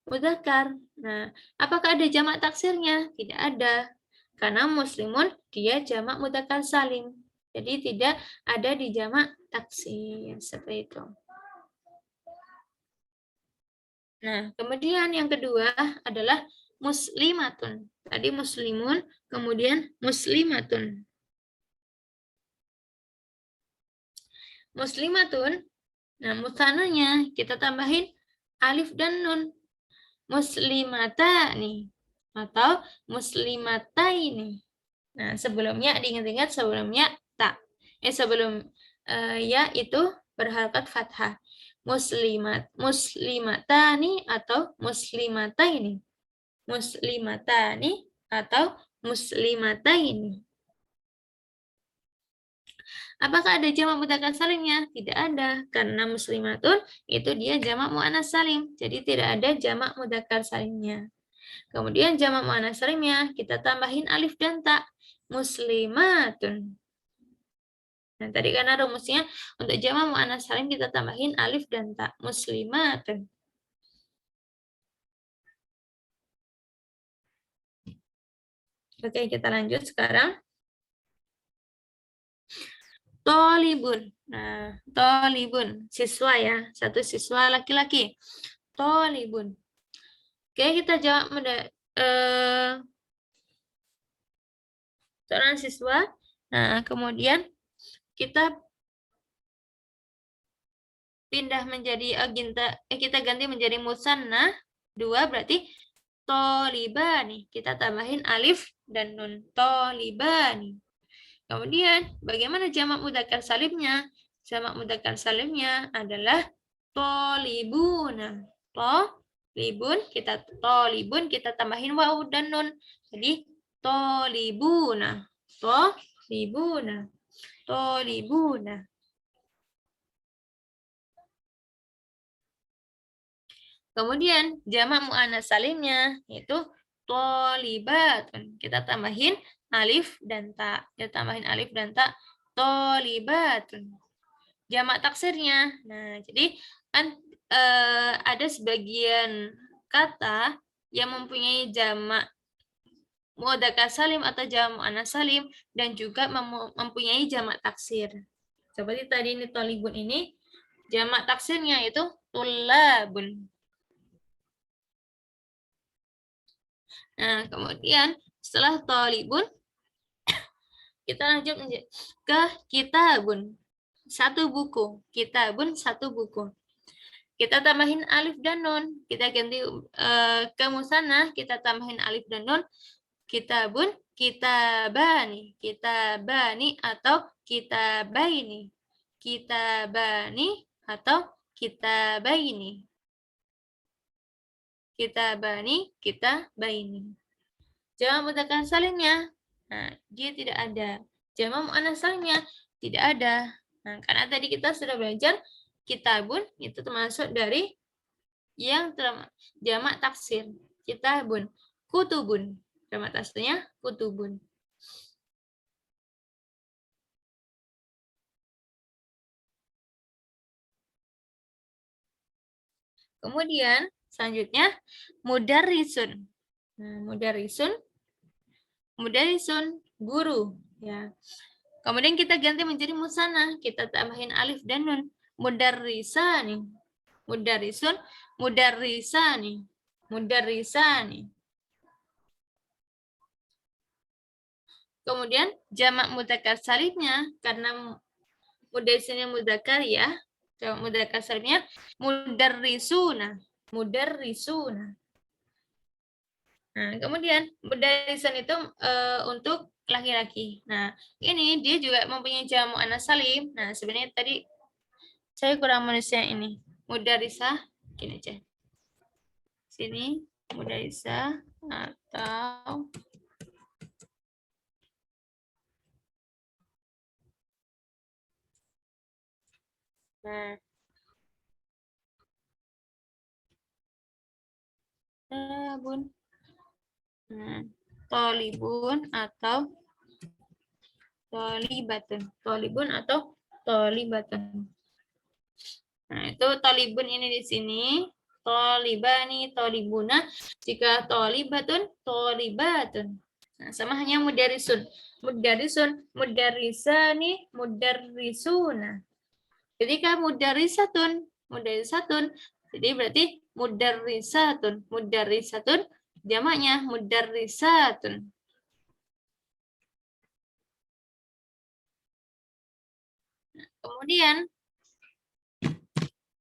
mudzakkar. Nah, apakah ada jamak taksirnya? Tidak ada. Karena muslimun dia jamak mudzakkar salim. Jadi tidak ada di jamak taksir seperti itu. Nah, kemudian yang kedua adalah muslimatun. Tadi muslimun, kemudian muslimatun. Muslimatun, nah musananya kita tambahin alif dan nun. Muslimata nih atau muslimataini. Nah, sebelumnya diingat-ingat sebelumnya tak. Sebelum ya itu berharakat fathah. Muslimatani atau muslimataini. Muslimatani atau muslimataini. Apakah ada jamak mudzakkar salimnya? Tidak ada, karena muslimatun itu dia jamak muannats salim. Jadi tidak ada jamak mudzakkar salimnya. Kemudian jamak muannats salimnya kita tambahin alif dan ta. Muslimatun. Nah, tadi karena rumusnya untuk jamak muannats salim kita tambahin alif dan ta. Muslimatun. Oke, kita lanjut sekarang. Tolibun. Nah, tolibun. Siswa ya. Satu siswa laki-laki. Tolibun. Oke, kita jawab seorang siswa. Nah, kemudian kita pindah menjadi kita ganti menjadi musanna. Dua berarti tolibani. Kita tambahin alif dan nun. Tolibani. Kemudian, bagaimana jamak mudzakkar salimnya? Jamak mudzakkar salimnya adalah tolibuna. Tolibun kita tambahin waw dan nun. Jadi tolibuna. Tolibuna. Tolibuna. Kemudian jamak muannats salimnya yaitu tolibatun. Kita tambahin alif dan ta. Kita tambahin alif dan ta. Tolibatun. Jamak taksirnya. Nah, jadi kan ada sebagian kata yang mempunyai jamak mudzakkar salim atau jamak muannats salim dan juga mempunyai jamak taksir. Seperti tadi ini tolibun ini jamak taksirnya yaitu tulabun. Nah, kemudian setelah tolibun kita lanjut ke kitabun. Satu buku. Kitabun satu buku. Kita tambahin alif dan nun. Kita ganti ke musanna, kita tambahin alif dan nun. Kitabun, kitabani. Kitabani atau kitabaini. Kitabani atau kitabaini. Kitabani, kitabaini. Jamak mudzakkar salimnya, nah, dia tidak ada. Jamak muannats salimnya tidak ada. Nah, karena tadi kita sudah belajar kitabun itu termasuk dari yang jamak taksir. Kitabun, kutubun. Jamak taksirnya kutubun. Kemudian selanjutnya mudarrisun. Nah, mudarrisun guru ya. Kemudian kita ganti menjadi musanna, kita tambahin alif dan nun. Mudarrisani. Mudarrisun, mudarrisani. Mudarrisani. Kemudian jamak mudzakkar salimnya karena mudarrisunnya mudzakkar ya. Jamak mudzakkar salimnya mudarrisuna. Mudarrisuna. Nah, kemudian mudarrisun itu untuk laki-laki. Nah, ini dia juga mempunyai jamak muannats salim. Nah, sebenarnya tadi saya kurang menulisnya ini. Mudarrisah, gini aja. Sini, mudarrisah atau nah, bun. Nah, tolibun atau tolibatun. Tolibun atau tolibatun. Nah, itu tolibun ini di sini. Tolibani, tolibuna. Jika tolibatun, tolibatun. Nah, sama hanya mudarisun. Mudarisun, mudarisani, mudarisuna. Ketika mudarisatun, mudarisatun, jadi berarti mudarisatun. Mudarisatun, jamaknya mudarisatun. Kemudian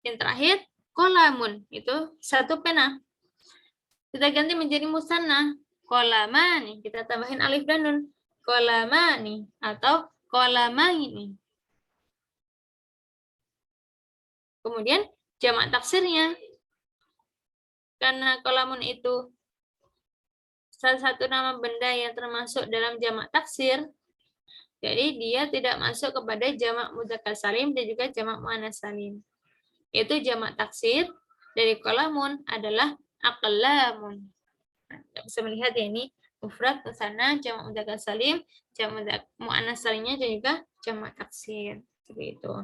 yang terakhir kolamun, itu satu pena. Kita ganti menjadi musanna. Kolamani, kita tambahin alif dan nun. Kolamani atau kolamaini. Kemudian jamak taksirnya. Karena kolamun itu salah satu nama benda yang termasuk dalam jamak taksir, jadi dia tidak masuk kepada jamak mudzakkar salim dan juga jamak muannats salim. Yaitu jamak taksir dari kolamun adalah aqlamun. Nah, bisa melihat ya ini mufrad ke sana, jamak mudzakkar salim, jamak muannats salimnya dan juga jamak taksir. Seperti itu.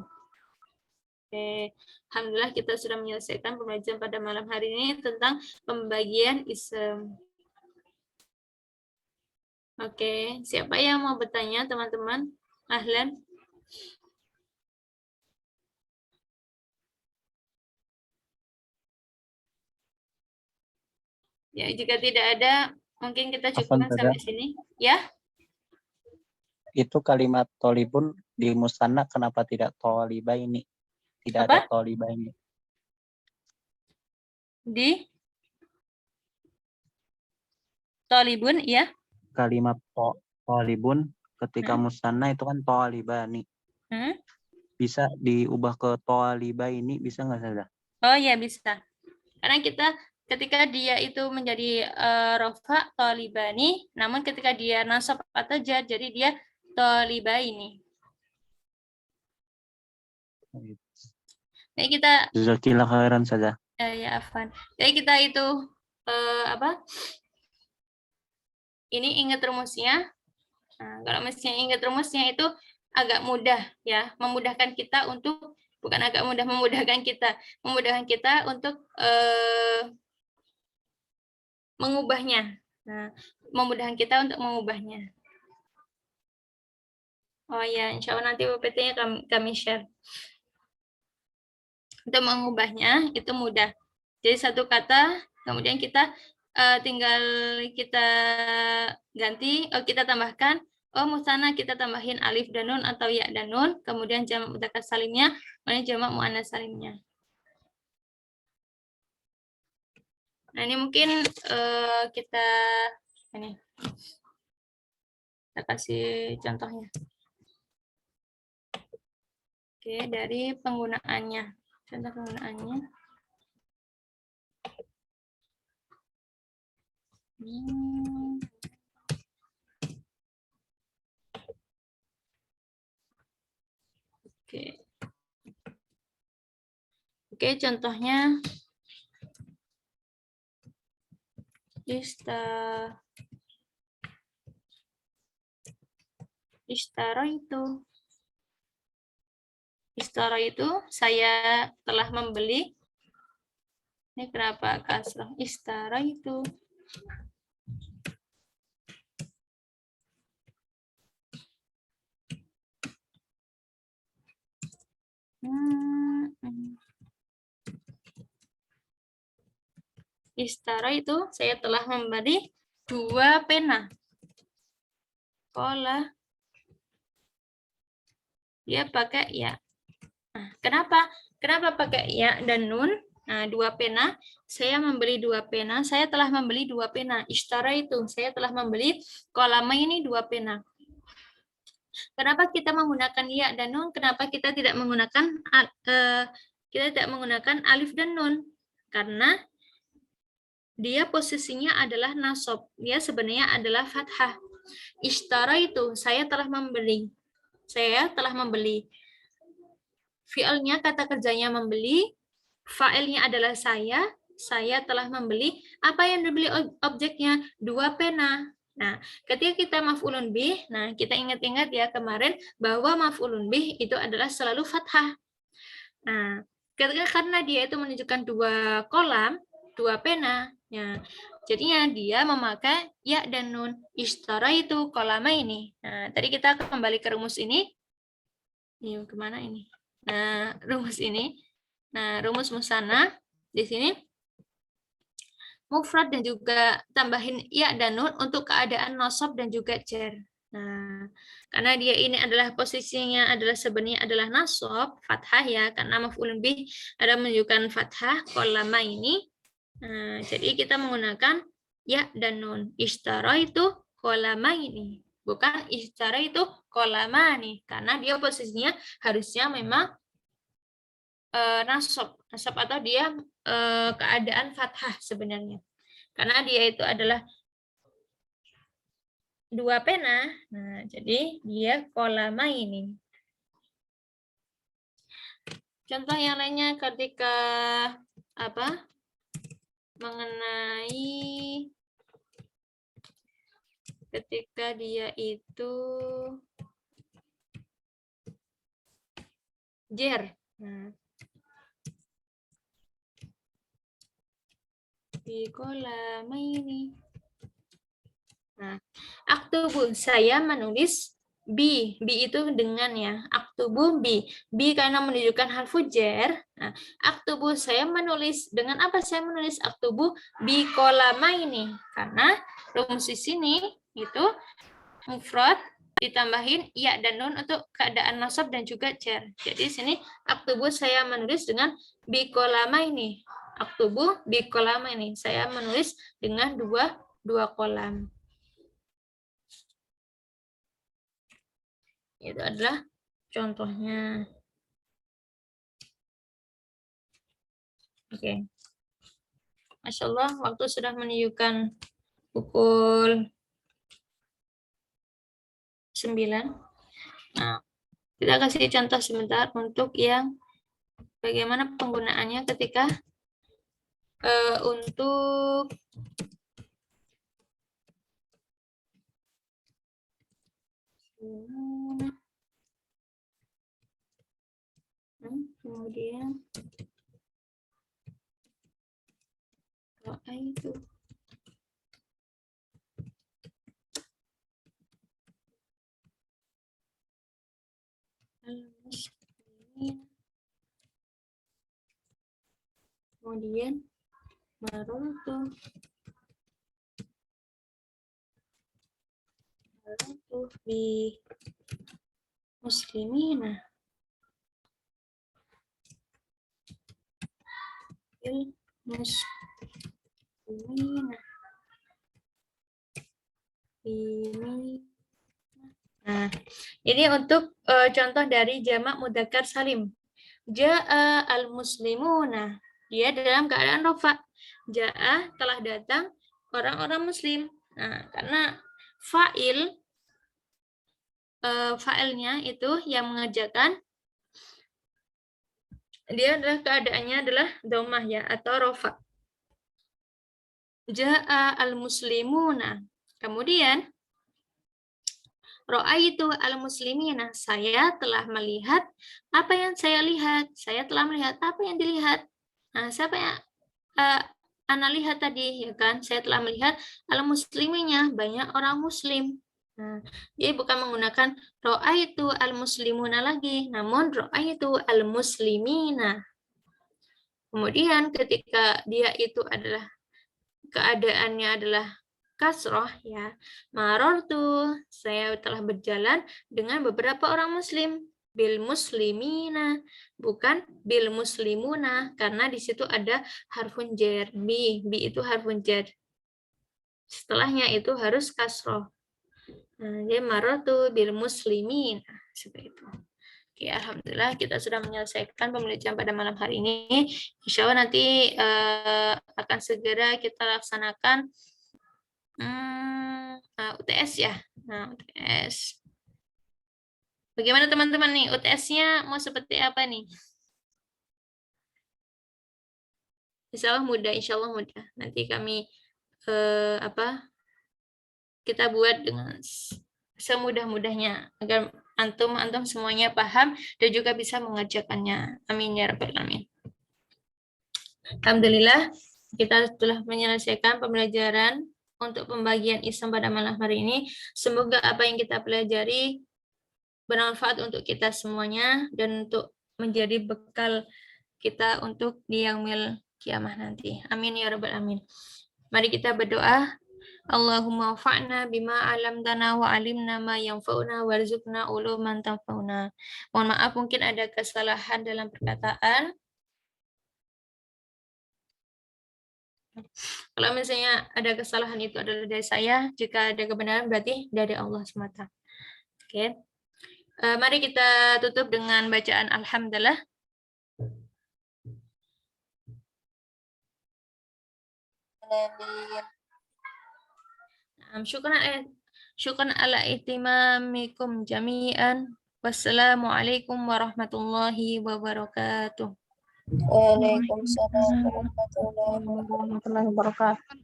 Oke, alhamdulillah kita sudah menyelesaikan pembelajaran pada malam hari ini tentang pembagian ism. Oke, siapa yang mau bertanya, teman-teman? Ahlan. Ya, jika tidak ada, mungkin kita cukupkan sampai sini. Ya? Itu kalimat tolibun di musanna kenapa tidak toliba ini? Tidak Apa? ada toliba ini. Di tolibun, ya? Kalimat tolibun ketika musanna itu kan tolibani. Bisa diubah ke toliba ini, bisa nggak saja? Oh ya, bisa. Karena kita ketika dia itu menjadi rofa tolibani, namun ketika dia nasab atau jar, jadi dia tolibaini. Jadi kita Jazakillah khairan saja. ya Afan. Jadi kita itu apa? Ini ingat rumusnya. Nah, kalau misalnya ingat rumusnya itu agak mudah ya, memudahkan kita untuk bukan agak mudah memudahkan kita untuk mengubahnya. Nah, memudahkan kita untuk mengubahnya. Oh ya, insya Allah nanti PPT-nya kami share. Untuk mengubahnya itu mudah. Jadi satu kata, kemudian kita tinggal kita ganti, kita tambahkan, musanna kita tambahin alif dan nun atau ya dan nun, kemudian jamak mudzakkar salimnya, kemudian jamak muannats salimnya. Nah ini mungkin kita kasih contohnya. Oke, dari penggunaannya. Contoh penggunaannya. Oke. Oke, contohnya Istara itu saya telah membeli. Ini kenapa kasrah? Istara itu. Istara itu saya telah membeli 2 pena. Sekolah. Dia pakai ya. Nah, kenapa pakai ya dan nun? Nah, 2 pena. Saya membeli 2 pena. Saya telah membeli 2 pena. Ishtara itu saya telah membeli kolama ini 2 pena. Kenapa kita menggunakan ya dan nun? Kenapa kita tidak menggunakan alif dan nun? Karena dia posisinya adalah nasab. Dia sebenarnya adalah fathah. Ishtara itu saya telah membeli. Fi'ilnya kata kerjanya membeli. Fa'ilnya adalah saya telah membeli. Apa yang dibeli objeknya? 2 pena. Nah, ketika kita maf'ulun bih, nah kita ingat-ingat ya kemarin bahwa maf'ulun bih itu adalah selalu fathah. Nah, karena dia itu menunjukkan 2 kolam, 2 pena, ya, jadinya dia memakai ya dan nun. Ishtara itu kolama ini. Nah, tadi kita kembali ke rumus ini. Ini kemana ini? Nah, rumus ini. Nah, rumus musanna di sini mufrad dan juga tambahin ya dan nun untuk keadaan nasab dan juga jar. Nah, karena dia ini adalah posisinya adalah sebenarnya adalah nasab, fathah ya, karena maf'ulun bih ada menunjukkan fathah kolama ini. Nah, jadi kita menggunakan ya dan nun. Ishtara itu kolama ini, bukan ishtara itu kolama nih, karena dia posisinya harusnya memang nasab atau dia keadaan fathah sebenarnya. Karena dia itu adalah 2 pena, nah jadi dia kolama ini. Contoh yang lainnya ketika mengenai ketika dia itu jar. Nah, di kolama ini. Nah, aktubu saya menulis bi itu dengan ya. Aktubu bi karena menunjukkan harfu jar. Nah, aktubu saya menulis dengan apa saya menulis aktubu bi kolama ini? Karena rumus di sini itu mufrad ditambahin ya dan nun untuk keadaan nasab dan juga jar. Jadi di sini aktubu saya menulis dengan bi kolama ini. Aktubu bi kolama ini. Saya menulis dengan dua kolam. Itu adalah contohnya. Oke. Masya Allah, waktu sudah menunjukkan pukul 9. Nah, kita kasih contoh sebentar untuk yang bagaimana penggunaannya ketika untuk kemudian doa itu kemudian marutu di muslimina ini. Nah, ini untuk contoh dari jamak mudzakkar salim. Ja'a al-muslimuna. Dia dalam keadaan rafa. Ja'a telah datang orang-orang muslim. Nah, karena fa'ilnya itu yang mengerjakan dia adalah keadaannya adalah dhammah ya atau rofa. Ja'a al-muslimuna. Kemudian ra'aitu al-muslimina. Saya telah melihat apa yang saya lihat. Saya telah melihat apa yang dilihat. Nah, siapa yang Ana lihat tadi, ya kan? Saya telah melihat al-musliminya, banyak orang muslim. Nah, dia bukan menggunakan ra'aitu al-muslimuna lagi, namun ra'aitu al-muslimina. Kemudian ketika dia itu adalah keadaannya adalah kasroh ya, marortu, saya telah berjalan dengan beberapa orang muslim. Bil muslimina, bukan bil muslimuna, karena di situ ada harfun jar, bi itu harfun jar. Setelahnya itu harus kasroh. Nah, jadi marortu bil muslimin, seperti itu. Oke, alhamdulillah kita sudah menyelesaikan pembelajaran pada malam hari ini. Insya Allah nanti akan segera kita laksanakan UTS ya. Nah, UTS. Bagaimana teman-teman nih? UTS-nya mau seperti apa nih? Insya Allah mudah. Nanti kami kita buat dengan semudah-mudahnya agar antum semuanya paham dan juga bisa mengerjakannya. Amin ya rabbal alamin. Alhamdulillah kita telah menyelesaikan pembelajaran untuk pembagian isim pada malam hari ini. Semoga apa yang kita pelajari bermanfaat untuk kita semuanya dan untuk menjadi bekal kita untuk di yaumil kiamah nanti. Amin ya rabbal alamin. Mari kita berdoa. Allahumma fa'na bima 'allamtana wa 'alimna ma yanfa'una warzuqna uluman tanfa'una. Mohon maaf mungkin ada kesalahan dalam perkataan. Kalau misalnya ada kesalahan itu adalah dari saya, jika ada kebenaran berarti dari Allah semata. Oke. Mari kita tutup dengan bacaan alhamdulillah. Syukran ala ihtimamikum jami'an. Wassalamualaikum warahmatullahi wabarakatuh. Waalaikumsalam warahmatullahi wabarakatuh.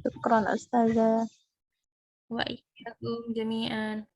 Syukran Ustazah. Wa iyyakum jami'an.